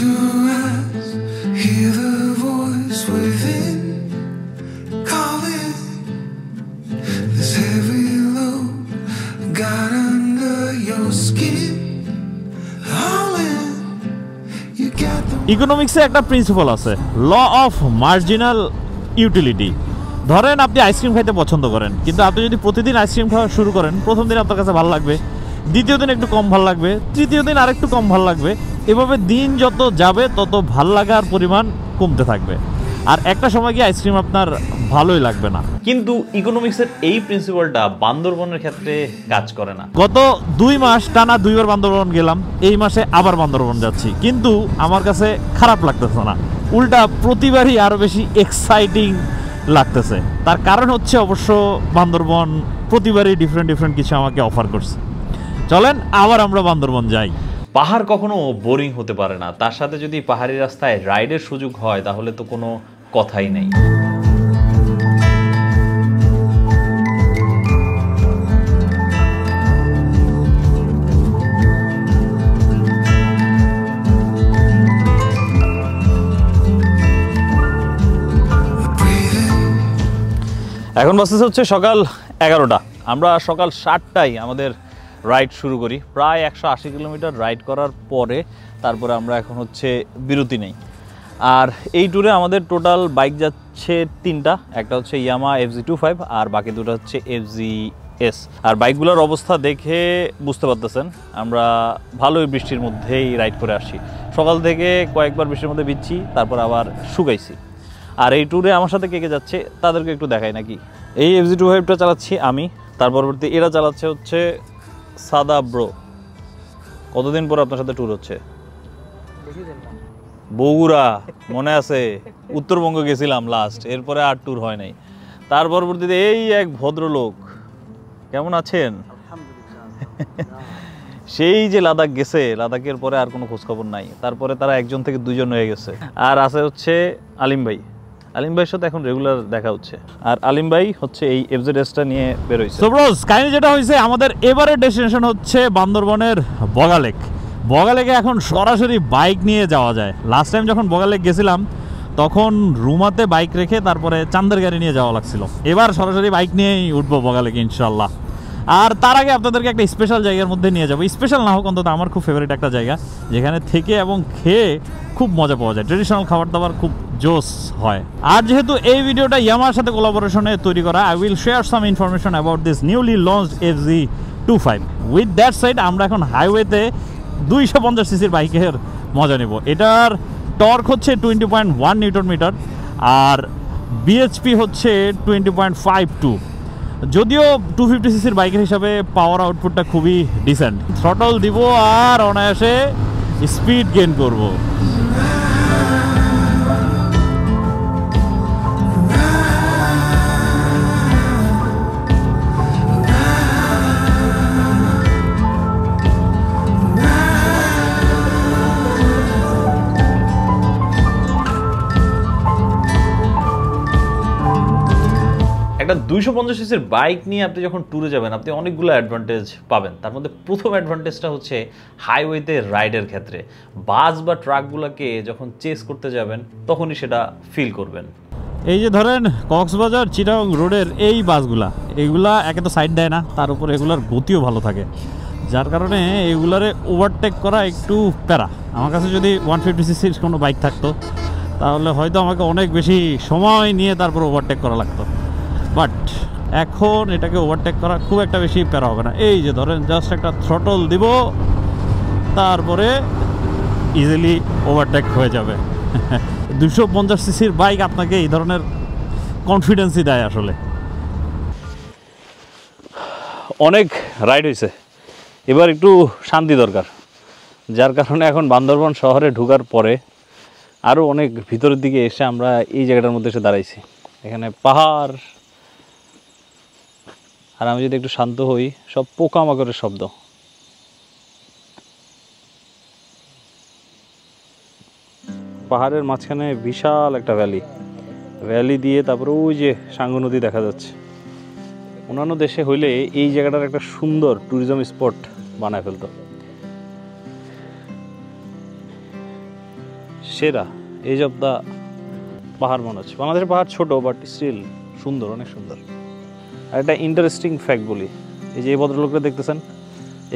your eyes, hear the voice within calling. This heavy load got under your skin. All in, you got the ইকোনমিক্সে একটা principal আছে, law of marginal utility. ধরেন আপনি ice cream খাইতে পছন্দ করেন, কিন্তু আপনি যদি প্রতিদিন আইসক্রিম খাওয়া শুরু করেন, প্রথম দিন আপনার কাছে ভালো লাগবে, দ্বিতীয় দিন একটু কম ভালো লাগবে, তৃতীয় দিন আরেকটু কম ভালো লাগবে, এভাবে দিন যত যাবে তত ভাল লাগার পরিমাণ কমতে থাকবে, আর একটা সময় গিয়ে আইসক্রিম আপনার ভালোই লাগবে না। কিন্তু ইকোনমিক্সের এই প্রিন্সিপালটা বান্দরবনের ক্ষেত্রে কাজ করে না। গত 2 মাস টানা 2 বার বান্দরবন গেলাম, এই মাসে আবার বান্দরবন যাচ্ছি, কিন্তু আমার কাছে খারাপ লাগতেছে না, উল্টা প্রতিবারই আরো বেশি এক্সাইটিং লাগতেছে। তার কারণ হচ্ছে অবশ্য বান্দরবন প্রতিবারই ডিফারেন্ট কিছু আমাকে অফার করছে। চলেন আবার আমরা বান্দরবন যাই। পাহাড় কখনো বোরিং হতে পারে না, তার সাথে যদি পাহাড়ি রাস্তায় রাইডের সুযোগ হয় তাহলে তো কোনো কথাই নেই। এখন বাজতেছে হচ্ছে সকাল 11টা। আমরা সকাল 7টায় আমাদের রাইড শুরু করি, প্রায় 180 কিলোমিটার রাইড করার পরে তারপরে আমরা এখন হচ্ছে বিরতি নেই। আর এই ট্যুরে আমাদের টোটাল বাইক যাচ্ছে 3টা, একটা হচ্ছে ইয়ামা FZ25 আর বাকি দুটো হচ্ছে FZS। আর বাইকগুলোর অবস্থা দেখে বুঝতে পারতেছেন আমরা ভালোই বৃষ্টির মধ্যেই রাইড করে আসছি। সকাল থেকে কয়েকবার বৃষ্টির মধ্যে ভিজছি, তারপর আবার শুকাইছি। আর এই ট্যুরে আমার সাথে কে কে যাচ্ছে তাদেরকে একটু দেখাই নাকি। এই FZ25টা চালাচ্ছি আমি, তার পরবর্তী এরা চালাচ্ছে হচ্ছে সাদা ব্রো। কতদিন পর আপনার সাথে ট্যুর হচ্ছে? বগুড়া মনে আছে, উত্তরবঙ্গ গেছিলাম লাস্ট, এরপরে আর ট্যুর হয় নাই। তার পরবর্তীতে এই এক ভদ্রলোক, কেমন আছেন? সেই যে লাদাখ গেছে, লাদাখের পরে আর কোনো খোঁজখবর নাই, তারপরে তারা 1 জন থেকে 2 জন হয়ে গেছে। আর আছে হচ্ছে আলিম ভাই, আলিম ভাইয়ের সাথে এখন রেগুলার দেখা হচ্ছে। আর আলিম ভাই হচ্ছে এই FZS-টা নিয়ে বের হইছে। সো ব্রোস, কাহিনী যেটা হইছে, আমাদের এবারের ডেস্টিনেশন হচ্ছে বান্দরবনের বগালেক। বগালেকে এখন সরাসরি বাইক নিয়ে যাওয়া যায়। লাস্ট টাইম যখন বগালেক গেছিলাম তখন রুমাতে বাইক রেখে তারপরে চান্দের গাড়ি নিয়ে যাওয়া লাগছিল। এবার সরাসরি বাইক নিয়েই উঠবো বগালেকে ইনশাল্লাহ। আর তার আগে আপনাদেরকে একটা স্পেশাল জায়গার মধ্যে নিয়ে যাবো, স্পেশাল না হোক অন্তত আমার খুব ফেভারিট একটা জায়গা, যেখানে থেকে এবং খেয়ে খুব মজা পাওয়া যায়, ট্রেডিশনাল খাবার দাবার খুব জোস হয়। আর যেহেতু এই ভিডিওটা ইয়ামার সাথে কোলাবোরেশনে তৈরি করা, I will share some information about this newly launched FZ25। With that side আমরা এখন হাইওয়েতে 250 সিসির বাইকের মজা নেব। এটার টর্ক হচ্ছে 20.1 নিউটন মিটার আর বিএচপি হচ্ছে 20.52। যদিও 250 সিসির বাইকের হিসাবে পাওয়ার আউটপুটটা খুবই ডিসেন্ট। থ্রটল দিব আর অনায়াসে স্পিড গেইন করব। একটা 250 সিসির বাইক নিয়ে আপনি যখন ট্যুরে যাবেন আপনি অনেকগুলো অ্যাডভান্টেজ পাবেন। তার মধ্যে প্রথম অ্যাডভান্টেজটা হচ্ছে হাইওয়েতে রাইডের ক্ষেত্রে। বাস বা ট্রাকগুলোকে যখন চেস করতে যাবেন তখনই সেটা ফিল করবেন। এই যে ধরেন কক্সবাজার চিটাগং রোডের এই বাসগুলা, এগুলা একে তো সাইড দেয় না, তার উপর এগুলার গতিও ভালো থাকে, যার কারণে এগুলারে ওভারটেক করা একটু প্যারা। আমার কাছে যদি 150 সিসির কোনো বাইক থাকতো তাহলে হয়তো আমাকে অনেক বেশি সময় নিয়ে তারপর ওভারটেক করা লাগতো, বাট এখন এটাকে ওভারটেক করা খুব একটা বেশি প্যারা হবে না। এই যে ধরেন জাস্ট একটা থ্রটল দিব, তারপরে ইজিলি ওভারটেক হয়ে যাবে। 250 সিসির বাইক আপনাকে এই ধরনের কনফিডেন্সই দেয়। আসলে অনেক রাইড হয়েছে, এবার একটু শান্তি দরকার, যার কারণে এখন বান্দরবন শহরে ঢোকার পরে আরও অনেক ভিতরের দিকে এসে আমরা এই জায়গাটার মধ্যে এসে দাঁড়াইছি। এখানে পাহাড়, আর আমি যদি একটু শান্ত হই, সব পোকামাকড়ের শব্দ। পাহাড়ের মাঝখানে বিশাল একটা ভ্যালি দিয়ে তারপরে ওই যে সাঙ্গু নদী দেখা যাচ্ছে। অন্যান্য দেশে হইলে এই জায়গাটার একটা সুন্দর ট্যুরিজম স্পট বানায় ফেলতো। সেরা এজ অফ দ্য পাহাড় মনে হচ্ছে। বাংলাদেশের পাহাড় ছোট বাট স্টিল সুন্দর, অনেক সুন্দর। আর একটা ইন্টারেস্টিং ফ্যাক্ট বলি, এই যে এই ভদ্রলোকটা দেখতেছেন,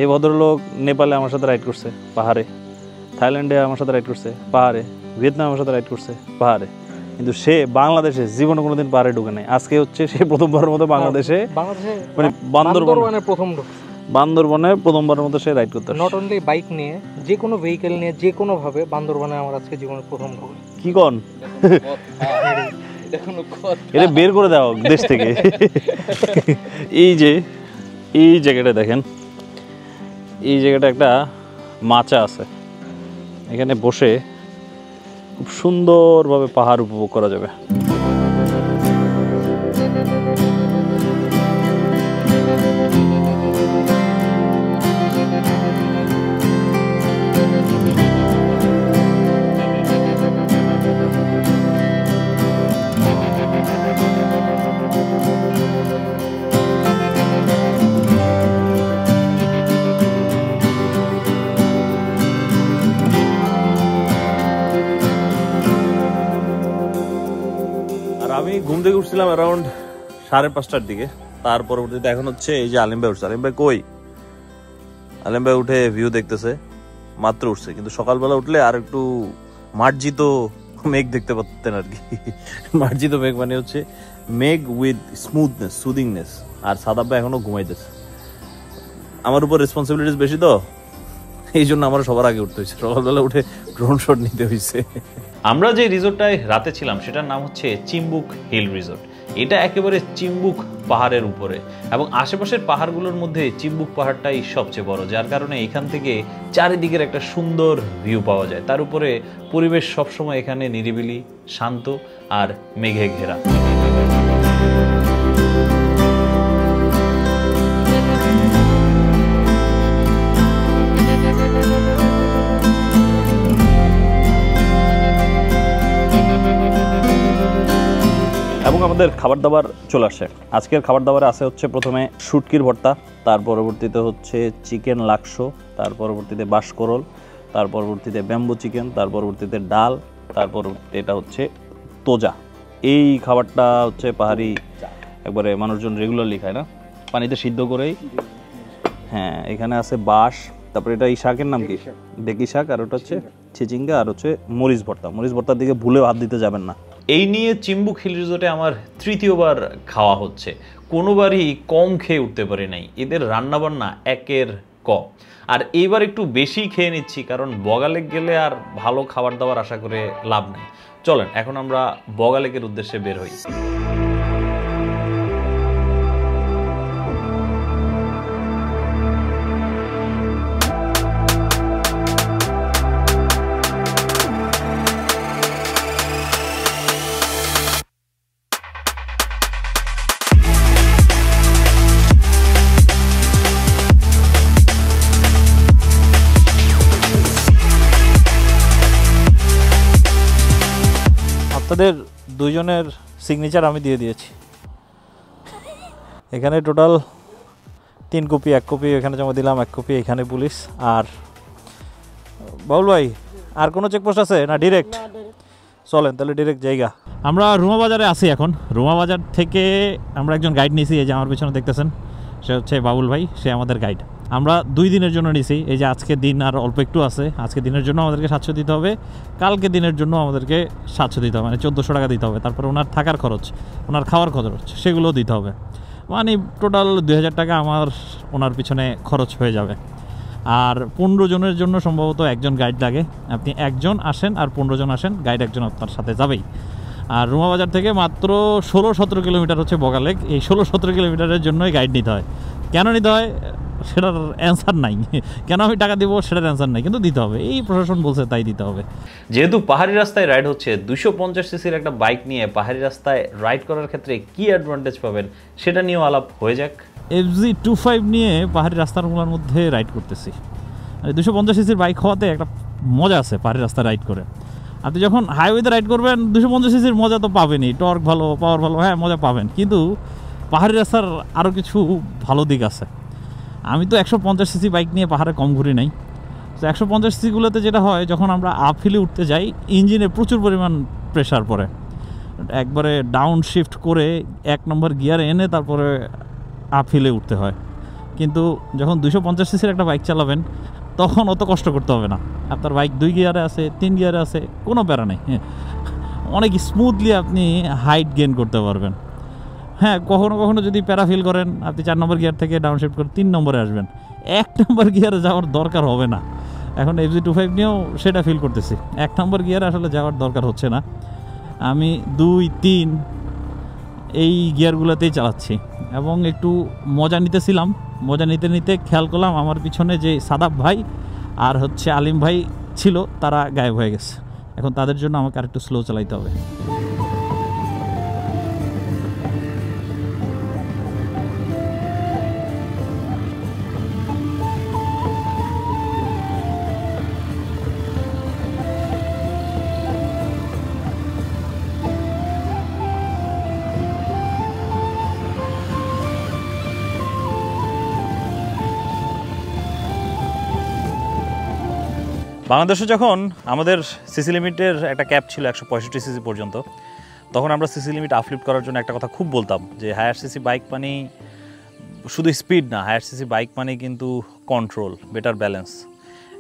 এই ভদ্রলোক নেপালে আমার সাথে রাইড করছে পাহাড়ে, থাইল্যান্ডে আমার সাথে রাইড করছে পাহাড়ে, ভিয়েতনামে আমার সাথে রাইড করছে পাহাড়ে, কিন্তু সে বাংলাদেশে জীবনে কোনোদিন পাহাড়ে ঢুকে নাই। আজকে হচ্ছে সে প্রথমবারের মতো বাংলাদেশে মানে বান্দরবনে প্রথমবারের মতো সে রাইড করতে। নট অনলি বাইক নিয়ে, যে কোনো ভেহিকেল নিয়ে যে কোনো ভাবে বান্দরবনে আমার আজকে জীবনের প্রথম ঢোক। কি কোন এটা বের করে দাও দেশ থেকে। এই যে এই জায়গাটা দেখেন, এই জায়গাটা একটা মাচা আছে, এখানে বসে খুব সুন্দরভাবে পাহাড় উপভোগ করা যাবে। আমি ঘুম থেকে উঠছিলাম অ্যারাউন্ড 5:30টার দিকে। তার পরবর্তীতে এখন হচ্ছে এই যে আলিম ভাই উঠছে। আলিম ভাই কই? আলিম ভাই উঠে ভিউ দেখতেছে, মাত্র উঠছে, কিন্তু সকালবেলা উঠলে আর একটু মার্জিত মেঘ দেখতে পাচ্তেন আর কি। মার্জিত মেঘ মানে হচ্ছে মেঘ উইথ স্মুথনেস, সুদিংনেস। আর সাদাব ভাই এখনো ঘুমাইতেছে। আমার উপর রেসপন্সিবিলিটিস বেশি তো, এই জন্য আমার সবার আগে উঠতে হয়েছে, সকালবেলা উঠে ড্রোন শট নিতে হয়েছে। আমরা যে রিসোর্টটায় রাতে ছিলাম সেটার নাম হচ্ছে চিম্বুক হিল রিসোর্ট। এটা একেবারে চিম্বুক পাহাড়ের উপরে, এবং আশেপাশের পাহাড়গুলোর মধ্যে চিম্বুক পাহাড়টাই সবচেয়ে বড়, যার কারণে এখান থেকে চারিদিকের একটা সুন্দর ভিউ পাওয়া যায়। তার উপরে পরিবেশ সবসময় এখানে নিরিবিলি, শান্ত আর মেঘে ঘেরা। এবং আমাদের খাবার দাবার চলে আসে। আজকের খাবার দাবারে আছে হচ্ছে প্রথমে শুটকির ভর্তা, তার পরবর্তীতে হচ্ছে চিকেন লাক্সো, তার পরবর্তীতে বাঁশকরল, তার পরবর্তীতে ব্যাম্বু চিকেন, তার পরবর্তীতে ডাল, তার পরবর্তীতে এটা হচ্ছে তোজা। এই খাবারটা হচ্ছে পাহাড়ি একবারে মানুষজন রেগুলারলি খায় না, পানিতে সিদ্ধ করেই। হ্যাঁ, এখানে আছে বাঁশ, তারপরে এটা এই শাকের নাম কি? ডেকি শাক, আর ওটা হচ্ছে চিচিঙ্গা, আর হচ্ছে মরিচ ভর্তা। মরিচ ভর্তার দিকে ভুলেও হাত দিতে যাবেন না। এই নিয়ে চিম্বুক হিল রিসোর্টে আমার তৃতীয়বার খাওয়া হচ্ছে। কোনোবারই কম খেয়ে উঠতে পারি নাই, এদের রান্নাবান্না একের কম। আর এইবার একটু বেশি খেয়ে নিচ্ছি, কারণ বগালেক গেলে আর ভালো খাবার দাবার আশা করে লাভ নেই। চলেন এখন আমরা বগালেকের উদ্দেশ্যে বের হই। আপনাদের দুইজনের সিগনেচার আমি দিয়ে দিয়েছি। এখানে টোটাল 3 কপি, 1 কপি এখানে জমা দিলাম, 1 কপি এখানে পুলিশ। আর বাবুল ভাই, আর কোনো চেকপোস্ট আছে না? ডিরেক্ট চলেন তাহলে, ডিরেক্ট জায়গা। আমরা রুমা বাজারে আছি এখন। রুমা বাজার থেকে আমরা একজন গাইড নিয়েছি, এই যে আমার পেছনে দেখতেছেন, সে হচ্ছে বাবুল ভাই, সে আমাদের গাইড। আমরা 2 দিনের জন্য নিয়েছি। এই যে আজকে দিন আর অল্প একটু আছে, আজকে দিনের জন্য আমাদেরকে 700 দিতে হবে, কালকে দিনের জন্য আমাদেরকে 700 দিতে হবে, মানে 1400 টাকা দিতে হবে। তারপরে ওনার থাকার খরচ, ওনার খাওয়ার খরচ, সেগুলোও দিতে হবে। মানে টোটাল 2000 টাকা আমার ওনার পিছনে খরচ হয়ে যাবে। আর 15 জনের জন্য সম্ভবত একজন গাইড লাগে। আপনি একজন আসেন আর 15 জন আসেন, গাইড একজন আপনার সাথে যাবেই। আর রুমা বাজার থেকে মাত্র 16-17 কিলোমিটার হচ্ছে বগালেক। এই 16-17 কিলোমিটারের জন্যই গাইড নিতে হয়। কেন নিতে হয় সেটার অ্যান্সার নাই, কেন আমি টাকা দিব সেটার অ্যান্সার নাই, কিন্তু দিতে হবে, এই প্রশাসন বলছে তাই দিতে হবে। যেহেতু পাহাড়ি রাস্তায় রাইড হচ্ছে, 250 সিসির একটা বাইক নিয়ে পাহাড়ি রাস্তায় রাইড করার ক্ষেত্রে কি অ্যাডভান্টেজ পাবেন সেটা নিয়েও আলাপ হয়ে যাক। FZ25 নিয়ে পাহাড়ি রাস্তাগুলোর মধ্যে রাইড করতেছি। 250 সিসির বাইক হওয়াতে একটা মজা আছে পাহাড়ি রাস্তায় রাইড করে। আপনি যখন হাইওয়েতে রাইড করবেন 250 সিসির মজা তো পাবেনই, টর্ক ভালো, পাওয়ার ভালো, হ্যাঁ মজা পাবেন, কিন্তু পাহাড়ি রাস্তার আরও কিছু ভালো দিক আছে। আমি তো 150 সিসি বাইক নিয়ে পাহাড়ে কম ঘুরি নাই, তো 150 সিসিগুলোতে যেটা হয়, যখন আমরা আপ হিলে উঠতে যাই ইঞ্জিনে প্রচুর পরিমাণ প্রেশার পড়ে, একবারে ডাউন শিফট করে 1 নম্বর গিয়ার এনে তারপরে আপ হিলে উঠতে হয়। কিন্তু যখন 250 সিসির একটা বাইক চালাবেন তখন অত কষ্ট করতে হবে না। আপনার বাইক 2 গিয়ারে আছে, 3 গিয়ারে আছে, কোনো প্যারা নেই। অনেক স্মুথলি আপনি হাইট গেইন করতে পারবেন। হ্যাঁ, কখনো কখনো যদি প্যারা ফিল করেন, আপনি 4 নম্বর গিয়ার থেকে ডাউন শিফট করে 3 নম্বরে আসবেন, 1 নম্বর গিয়ারে যাওয়ার দরকার হবে না। এখন FZ25 নিয়েও সেটা ফিল করতেছি, 1 নম্বর গিয়ারে আসলে যাওয়ার দরকার হচ্ছে না। আমি 2, 3 এই গিয়ারগুলোতেই চালাচ্ছি এবং একটু মজা নিতেছিলাম। মজা নিতে নিতে খেয়াল করলাম আমার পিছনে যে সাদাব ভাই আর হচ্ছে আলিম ভাই ছিল তারা গায়েব হয়ে গেছে। এখন তাদের জন্য আমাকে আরেকটু স্লো চালাইতে হবে। বাংলাদেশে যখন আমাদের সিসি লিমিটের একটা ক্যাপ ছিল 165 সিসি পর্যন্ত, তখন আমরা সিসি লিমিট আপলিফ্ট করার জন্য একটা কথা খুব বলতাম যে হায়ার সিসি বাইক মানে শুধু স্পিড না, হায়ার সিসি বাইক মানে কিন্তু কন্ট্রোল, বেটার ব্যালেন্স।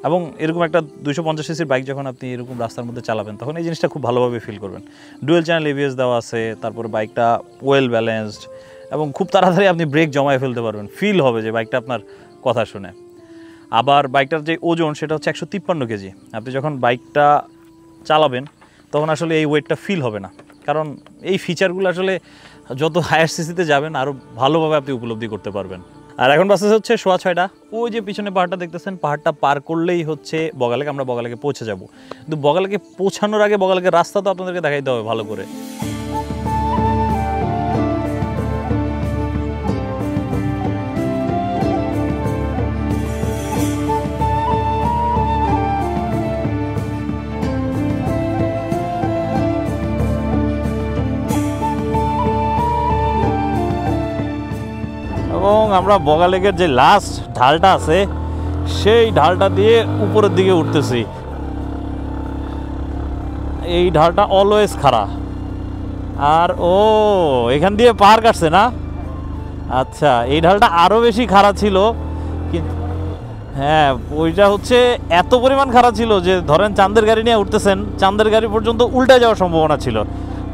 এবং এরকম একটা 250 সিসির বাইক যখন আপনি এরকম রাস্তার মধ্যে চালাবেন তখন এই জিনিসটা খুব ভালোভাবে ফিল করবেন। ডুয়েল চ্যানেল ABS দেওয়া আছে, তারপরে বাইকটা ওয়েল ব্যালেন্সড এবং খুব তাড়াতাড়ি আপনি ব্রেক জমায়ে ফেলতে পারবেন। ফিল হবে যে বাইকটা আপনার কথা শুনে। আবার বাইকটার যে ওজন সেটা হচ্ছে 153 কেজি। আপনি যখন বাইকটা চালাবেন তখন আসলে এই ওয়েটটা ফিল হবে না, কারণ এই ফিচারগুলো আসলে যত হায়ার সিসিতে যাবেন আরও ভালোভাবে আপনি উপলব্ধি করতে পারবেন। আর এখন বাসে হচ্ছে 6:30। ওই যে পিছনে পাহাড়টা দেখতেছেন, পাহাড়টা পার করলেই হচ্ছে বগালেক। আমরা বগালেকে পৌঁছে যাব, কিন্তু বগালেকে পৌঁছানোর আগে বগালেকের রাস্তা তো আপনাদেরকে দেখাইতে হবে ভালো করে। এবং আমরা বগালেকের যে লাস্ট ঢালটা আছে সেই ঢালটা দিয়ে উপরের দিকে উঠতেছি। এই ঢালটা অলওয়েজ খাড়া। আর এখান দিয়ে পাহাড় কাটছে না? আচ্ছা, এই ঢালটা আরও বেশি খাড়া ছিল, কিন্তু হ্যাঁ ওইটা হচ্ছে এত পরিমাণ খাড়া ছিল যে ধরেন চাঁদের গাড়ি নিয়ে উঠতেছেন, চাঁদের গাড়ি পর্যন্ত উল্টে যাওয়ার সম্ভাবনা ছিল।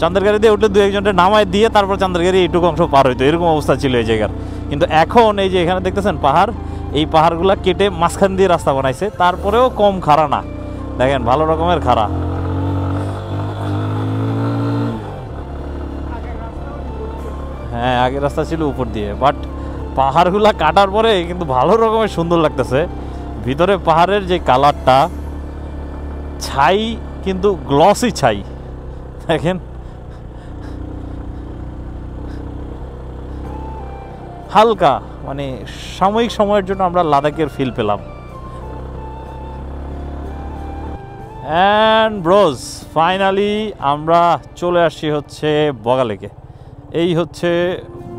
চাঁদের গাড়ি দিয়ে উঠলে 2-1জনটা নামায় দিয়ে তারপর চাঁদের গাড়ি এইটুকু অংশ পার হইতো, এরকম অবস্থা ছিল এই জায়গার। কিন্তু এখন এই যে এখানে দেখতেছেন পাহাড়, এই পাহাড়গুলো কেটে মাঝখান দিয়ে রাস্তা বানাইছে, তারপরেও কম খাড়া না, দেখেন ভালো রকমের খাড়া। হ্যাঁ, আগের রাস্তা ছিল উপর দিয়ে, বাট পাহাড়গুলা কাটার পরে কিন্তু ভালো রকমের সুন্দর লাগতেছে। ভিতরে পাহাড়ের যে কালারটা, ছাই কিন্তু গ্লসি ছাই, দেখেন হালকা, মানে সাময়িক সময়ের জন্য আমরা লাদাখের ফিল পেলাম। অ্যান্ড ব্রোজ, ফাইনালি আমরা চলে আসছি হচ্ছে বগালেকে। এই হচ্ছে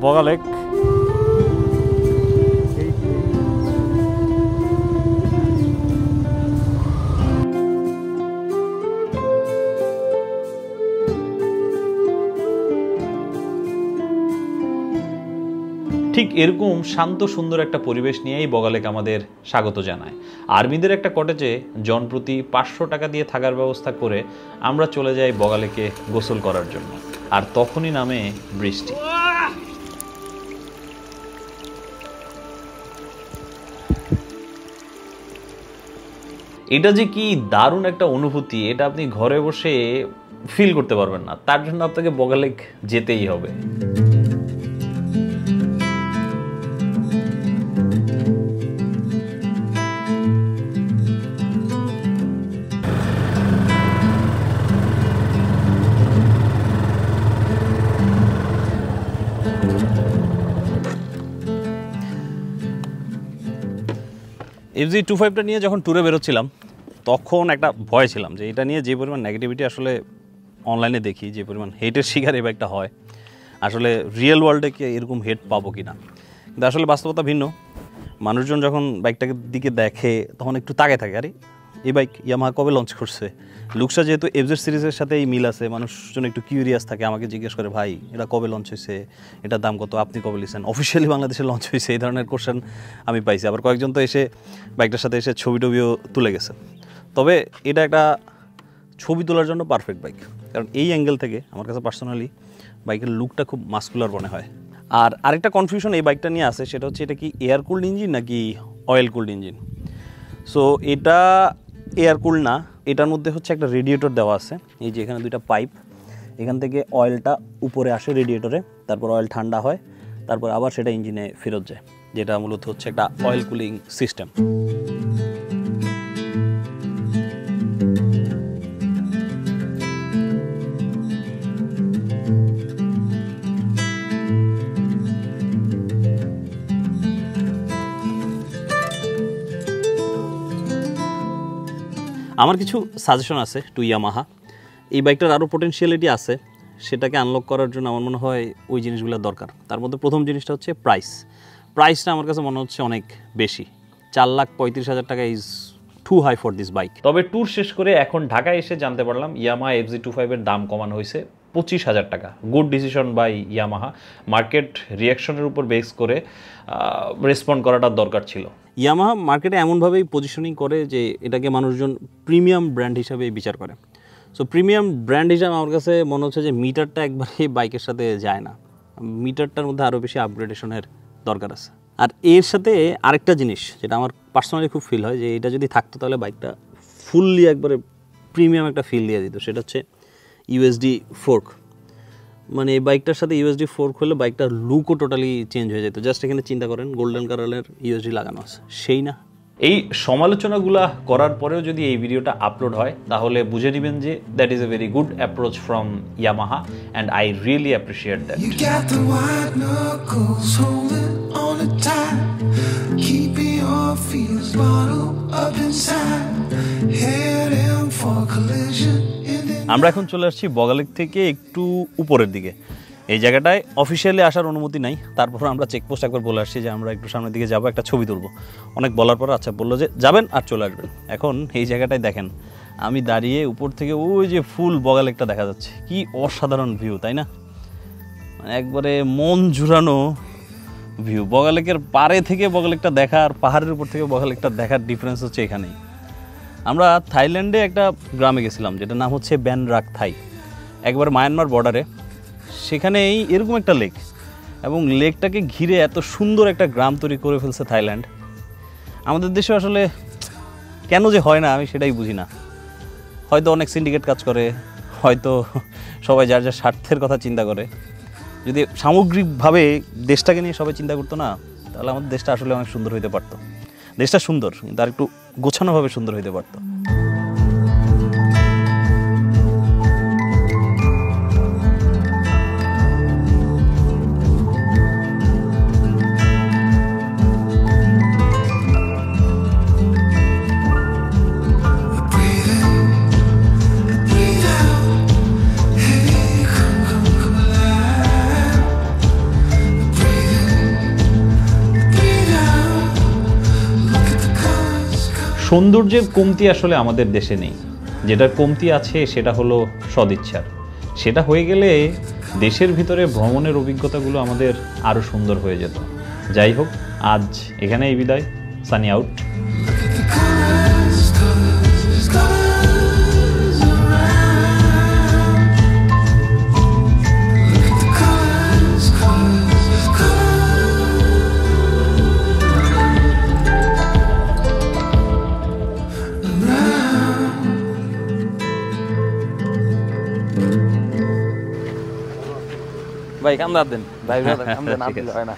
বগালেক। ঠিক এরকম শান্ত সুন্দর একটা পরিবেশ নিয়েই বগালেক আমাদের স্বাগত জানায়। আর্মিদের একটা কটেজে জনপ্রতি 500 টাকা দিয়ে থাকার ব্যবস্থা করে আমরা চলে যাই বগালেকে গোসল করার জন্য। আর তখনই নামে বৃষ্টি। এটা যে কি দারুণ একটা অনুভূতি, এটা আপনি ঘরে বসে ফিল করতে পারবেন না। তার জন্য আপনাকে বগালেক যেতেই হবে। FZ25টা নিয়ে যখন ট্যুরে বেরোচ্ছিলাম তখন একটা ভয় ছিলাম যে এটা নিয়ে যে পরিমাণ নেগেটিভিটি আসলে অনলাইনে দেখি, যে পরিমাণ হেটের শিকার এই বাইকটা হয়, আসলে রিয়েল ওয়ার্ল্ডে কি এরকম হেট পাবো কি না। কিন্তু আসলে বাস্তবতা ভিন্ন। মানুষজন যখন বাইকটাকে দিকে দেখে তখন একটু তাকায় থাকে, আরে এই বাইক ইয়ামাহা কবে লঞ্চ করছে। লুকসটা যেহেতু এফজেড সিরিজের সাথে এই মিল আছে, মানুষজন একটু কিউরিয়াস থাকে, আমাকে জিজ্ঞেস করে ভাই এটা কবে লঞ্চ হয়েছে, এটার দাম কত, আপনি কবে লিখছেন, অফিসিয়ালি বাংলাদেশে লঞ্চ হয়েছে, এই ধরনের কোশ্চেন আমি পাইছি। আবার কয়েকজন তো এসে বাইকটার সাথে এসে ছবি টবিও তুলে গেছে। তবে এটা একটা ছবি তোলার জন্য পারফেক্ট বাইক, কারণ এই অ্যাঙ্গেল থেকে আমার কাছে পার্সোনালি বাইকের লুকটা খুব মাস্কুলার মনে হয়। আর আরেকটা কনফিউশন এই বাইকটা নিয়ে আসে, সেটা হচ্ছে এটা কি এয়ার কুলড ইঞ্জিন নাকি অয়েল কুলড ইঞ্জিন। সো এটা এয়ার কুল না, এটার মধ্যে হচ্ছে একটা রেডিয়েটর দেওয়া আছে, এই যে এখানে দুইটা পাইপ, এখান থেকে অয়েলটা উপরে আসে রেডিয়েটরে, তারপর অয়েল ঠান্ডা হয়, তারপর আবার সেটা ইঞ্জিনে ফেরত যায়, যেটা মূলত হচ্ছে একটা অয়েল কুলিং সিস্টেম। আমার কিছু সাজেশন আছে টু ইয়ামাহা। এই বাইকটার আরও পোটেনশিয়ালিটি আছে, সেটাকে আনলক করার জন্য আমার মনে হয় ওই জিনিসগুলো দরকার। তার মধ্যে প্রথম জিনিসটা হচ্ছে প্রাইসটা আমার কাছে মনে হচ্ছে অনেক বেশি। 4,35,000 টাকা is too high for this bike. তবে ট্যুর শেষ করে এখন ঢাকায় এসে জানতে পারলাম ইয়ামাহা FZ25 এর দাম কমানো হয়েছে 25,000 টাকা। Good decision by Yamaha. Market রিয়াকশনের উপর বেস করে রেসপন্ড করাটা দরকার ছিল। ইয়ামাহা মার্কেটে এমনভাবেই পজিশনিং করে যে এটাকে মানুষজন প্রিমিয়াম ব্র্যান্ড হিসাবে বিচার করে। সো প্রিমিয়াম ব্র্যান্ড হিসাবে আমার কাছে মনে হচ্ছে যে মিটারটা একবারে বাইকের সাথে যায় না, মিটারটার মধ্যে আরও বেশি আপগ্রেডেশনের দরকার আছে। আর এর সাথে আরেকটা জিনিস যেটা আমার পার্সোনালি খুব ফিল হয়, যে এটা যদি থাকতো তাহলে বাইকটা ফুললি একবারে প্রিমিয়াম একটা ফিল দিয়ে দিত, সেটা হচ্ছে USD ফোর্ক। মানে এই বাইকটার সাথে USD ফোর্ক হলে বাইকটার লুকও টোটালি চেঞ্জ হয়ে যেত। জাস্ট এখানে চিন্তা করেন গোল্ডেন কালারের USD লাগানো আছে, সেই না? এই সমালোচনাগুলো করার পরেও যদি এই ভিডিওটা আপলোড হয় তাহলে বুঝে নেবেন যে that is a very good approach from Yamaha and I really appreciate that. You got the white knuckles holding on it tight, keeping your feelings bottled up inside, heading for collision. আমরা এখন চলে আসছি বগালেক থেকে একটু উপরের দিকে। এই জায়গাটায় অফিসিয়ালি আসার অনুমতি নাই, তারপর আমরা চেকপোস্ট একবার বলে আসছি যে আমরা একটু সামনের দিকে যাবো, একটা ছবি তুলবো। অনেক বলার পর আচ্ছা বললো যে যাবেন আর চলে আসবেন। এখন এই জায়গাটায় দেখেন আমি দাঁড়িয়ে উপর থেকে ওই যে ফুল বগালেকটা দেখা যাচ্ছে, কি অসাধারণ ভিউ, তাই না? মানে একবারে মন জুড়ানো ভিউ। বগালেকের পাড়ে থেকে বগালেকটা দেখা আর পাহাড়ের উপর থেকে বগালেকটা দেখার ডিফারেন্স হচ্ছে এখানেই। আমরা থাইল্যান্ডে একটা গ্রামে গেছিলাম যেটার নাম হচ্ছে ব্যান রাক থাই, একবার মায়ানমার বর্ডারে। সেখানেই এরকম একটা লেক, এবং লেকটাকে ঘিরে এত সুন্দর একটা গ্রাম তৈরি করে ফেলছে থাইল্যান্ড। আমাদের দেশে আসলে কেন যে হয় না আমি সেটাই বুঝি না। হয়তো অনেক সিন্ডিকেট কাজ করে, হয়তো সবাই যার যার স্বার্থের কথা চিন্তা করে। যদি সামগ্রিকভাবে দেশটাকে নিয়ে সবাই চিন্তা করতো না, তাহলে আমাদের দেশটা আসলে অনেক সুন্দর হইতে পারতো। দেশটা সুন্দর, কিন্তু আর একটু গোছানোভাবে সুন্দর হইতে পারতো। সৌন্দর্যের কমতি আসলে আমাদের দেশে নেই, যেটার কমতি আছে সেটা হলো সদিচ্ছার। সেটা হয়ে গেলে দেশের ভিতরে ভ্রমণের অভিজ্ঞতাগুলো আমাদের আরও সুন্দর হয়ে যেত। যাই হোক, আজ এখানেই বিদায়। সানি আউট। ভাই কামড়া দেন, ভাই কামড়া না দিলে হয় না।